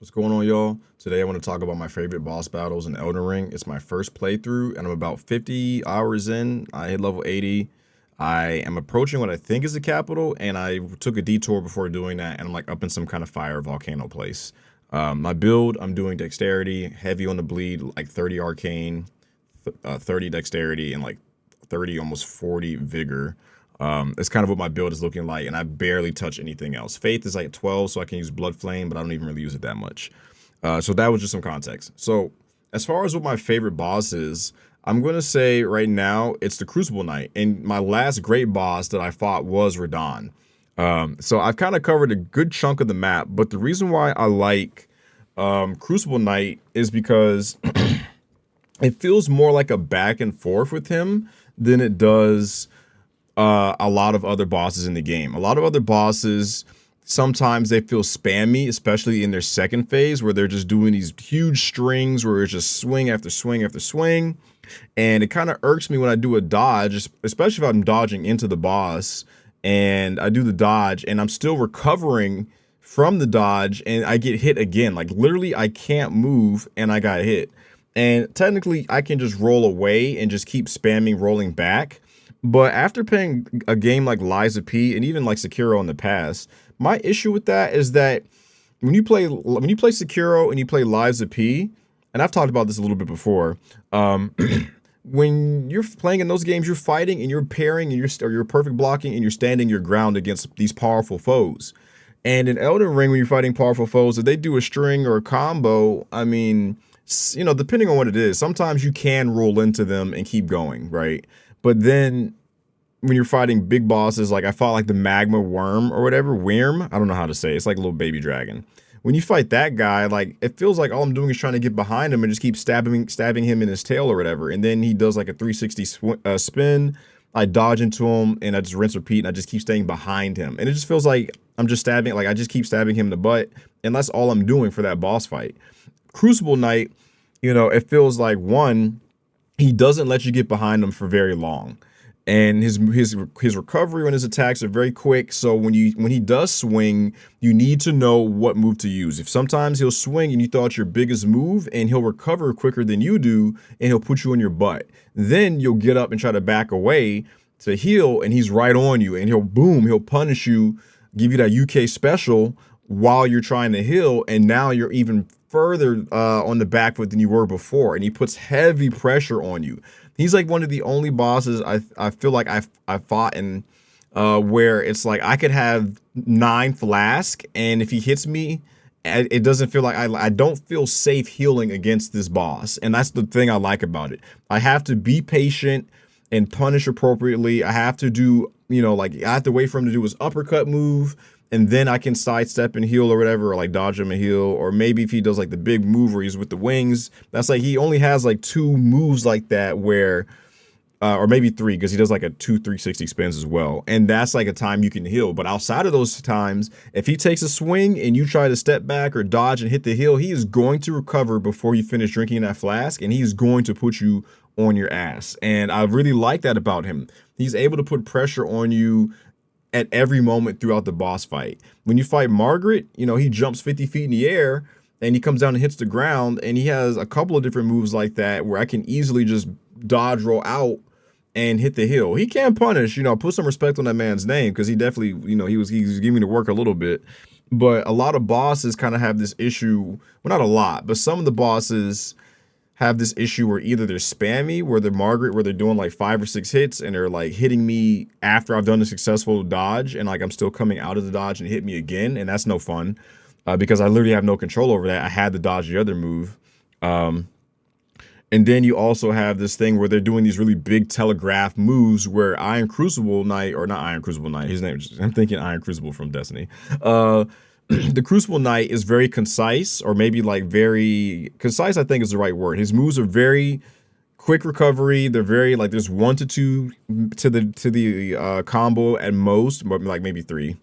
What's going on, y'all? Today I want to talk about my favorite boss battles in Elden Ring. It's my first playthrough, and I'm about 50 hours in. I hit level 80. I am approaching what I think is the capital, and I took a detour before doing that, and I'm like up in some kind of fire volcano place. My build, I'm doing dexterity, heavy on the bleed, like 30 arcane, 30 dexterity, and like 30, almost 40 vigor. It's kind of what my build is looking like, and I barely touch anything else. Faith is like 12, so I can use Blood Flame, but I don't even really use it that much. So that was just some context. So as far as what my favorite boss is, I'm going to say right now it's the Crucible Knight, and my last great boss that I fought was Radahn. So I've kind of covered a good chunk of the map, but the reason why I like Crucible Knight is because it feels more like a back and forth with him than it does a lot of other bosses in the game. A lot of other bosses, sometimes they feel spammy, especially in their second phase where they're just doing these huge strings where it's just swing after swing after swing. And it kind of irks me when I do a dodge, especially if I'm dodging into the boss and I do the dodge and I'm still recovering from the dodge and I get hit again. Like literally I can't move and I got hit. And technically I can just roll away and just keep spamming rolling back. But after playing a game like Lies of P and even like Sekiro in the past, my issue with that is that when you play Sekiro and you play Lies of P, and I've talked about this a little bit before, when you're playing in those games, you're fighting and you're pairing and you're perfect blocking and you're standing your ground against these powerful foes. And in Elden Ring, when you're fighting powerful foes, if they do a string or a combo, I mean, depending on what it is, sometimes you can roll into them and keep going, right? But then when you're fighting big bosses, like I fought like the magma worm or whatever, worm, I don't know how to say it. It's like a little baby dragon. When you fight that guy, like it feels like all I'm doing is trying to get behind him and just keep stabbing him in his tail or whatever. And then he does like a 360 spin. I dodge into him and I just rinse repeat and I just keep staying behind him. And it just feels like I'm just stabbing, like I just keep stabbing him in the butt. And that's all I'm doing for that boss fight. Crucible Knight, it feels like one, he doesn't let you get behind him for very long, and his recovery on his attacks are very quick. So when he does swing, you need to know what move to use. If sometimes he'll swing and you thought your biggest move, and he'll recover quicker than you do, and he'll put you on your butt. Then you'll get up and try to back away to heal, and he's right on you, and he'll punish you, give you that UK special while you're trying to heal, and now you're even further on the back foot than you were before, and he puts heavy pressure on you. He's like one of the only bosses I feel like I've fought in where it's like I could have 9 flask, and if he hits me, it doesn't feel like I don't feel safe healing against this boss, and that's the thing I like about it. I have to be patient and punish appropriately. I have to do, like I have to wait for him to do his uppercut move, and then I can sidestep and heal or whatever, or like dodge him and heal. Or maybe if he does like the big move where he's with the wings, that's like he only has like 2 moves like that where, or maybe 3, because he does like a 360 spins as well. And that's like a time you can heal. But outside of those times, if he takes a swing and you try to step back or dodge and hit the heal, he is going to recover before you finish drinking that flask, and he's going to put you on your ass. And I really like that about him. He's able to put pressure on you at every moment throughout the boss fight. When you fight Margaret, he jumps 50 feet in the air and he comes down and hits the ground, and he has a couple of different moves like that where I can easily just dodge roll out and hit the hill. He can punish, put some respect on that man's name, because he definitely, he was giving me the work a little bit. But a lot of bosses kind of have this issue, well, not a lot, but some of the bosses have this issue where either they're spammy, where where they're doing like 5 or 6 hits and they're like hitting me after I've done a successful dodge, and like I'm still coming out of the dodge and hit me again, and that's no fun, because I literally have no control over that. I had to dodge the other move. And then you also have this thing where they're doing these really big telegraph moves where Iron Crucible Knight, or not Iron Crucible Knight, his name, I'm thinking Iron Crucible from Destiny. The Crucible Knight is very concise, or maybe like very concise, I think is the right word. His moves are very quick recovery. They're very like there's 1 to 2 to the combo at most, but like maybe 3.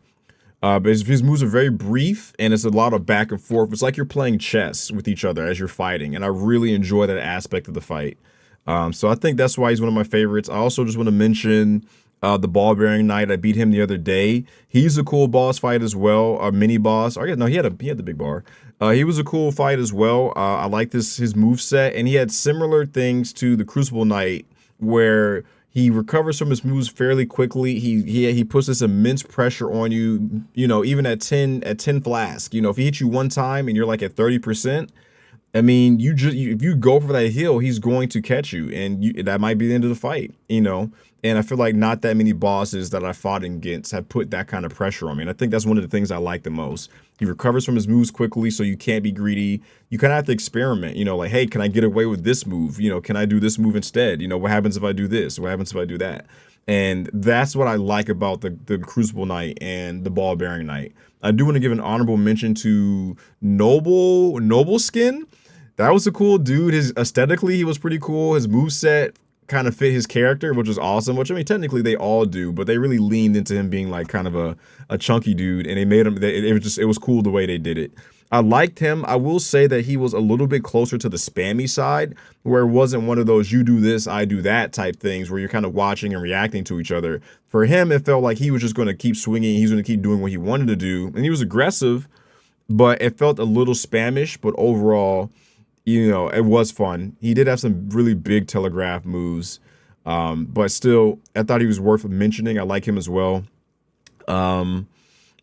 But his moves are very brief, and it's a lot of back and forth. It's like you're playing chess with each other as you're fighting, and I really enjoy that aspect of the fight. So I think that's why he's one of my favorites. I also just want to mention The ball bearing knight, I beat him the other day. He's a cool boss fight as well, a mini boss. Or yeah, no, he had the big bar. He was a cool fight as well. I like this his move set, and he had similar things to the Crucible Knight, where he recovers from his moves fairly quickly. He puts this immense pressure on you. You know, even at 10 flask. You know, if he hits you one time and you're like at 30%. I mean, if you go for that heal, he's going to catch you, and that might be the end of the fight, you know. And I feel like not that many bosses that I fought against have put that kind of pressure on me. And I think that's one of the things I like the most. He recovers from his moves quickly, so you can't be greedy. You kind of have to experiment, you know, like, hey, can I get away with this move? You know, can I do this move instead? You know, what happens if I do this? What happens if I do that? And that's what I like about the Crucible Knight and the Ball Bearing Knight. I do want to give an honorable mention to Noble Skin. That was a cool dude. His aesthetically, he was pretty cool. His move set kind of fit his character, which was awesome. Which I mean, technically they all do, but they really leaned into him being like kind of a chunky dude, and they made him. It was cool the way they did it. I liked him. I will say that he was a little bit closer to the spammy side, where it wasn't one of those you do this, I do that type things where you're kind of watching and reacting to each other. For him, it felt like he was just going to keep swinging. He's going to keep doing what he wanted to do, and he was aggressive, but it felt a little spamish. But overall, you know, it was fun. He did have some really big telegraph moves, but still, I thought he was worth mentioning. I like him as well. Um,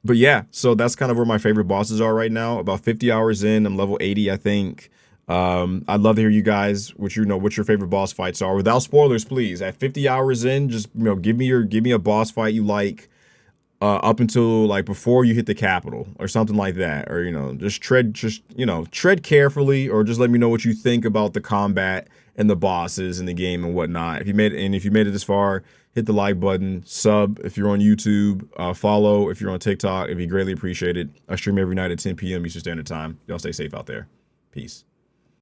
but yeah, so that's kind of where my favorite bosses are right now. About 50 hours in, I'm level 80, I think. I'd love to hear you guys what your favorite boss fights are. Without spoilers, please. At 50 hours in, just give me a boss fight you like up until like before you hit the capital or something like that, or tread carefully, or just let me know what you think about the combat and the bosses in the game and whatnot. If you made it this far, hit the like button, sub if you're on YouTube, follow if you're on TikTok. It'd be greatly appreciated. I stream every night at 10 p.m. Eastern Standard Time. Y'all stay safe out there. Peace.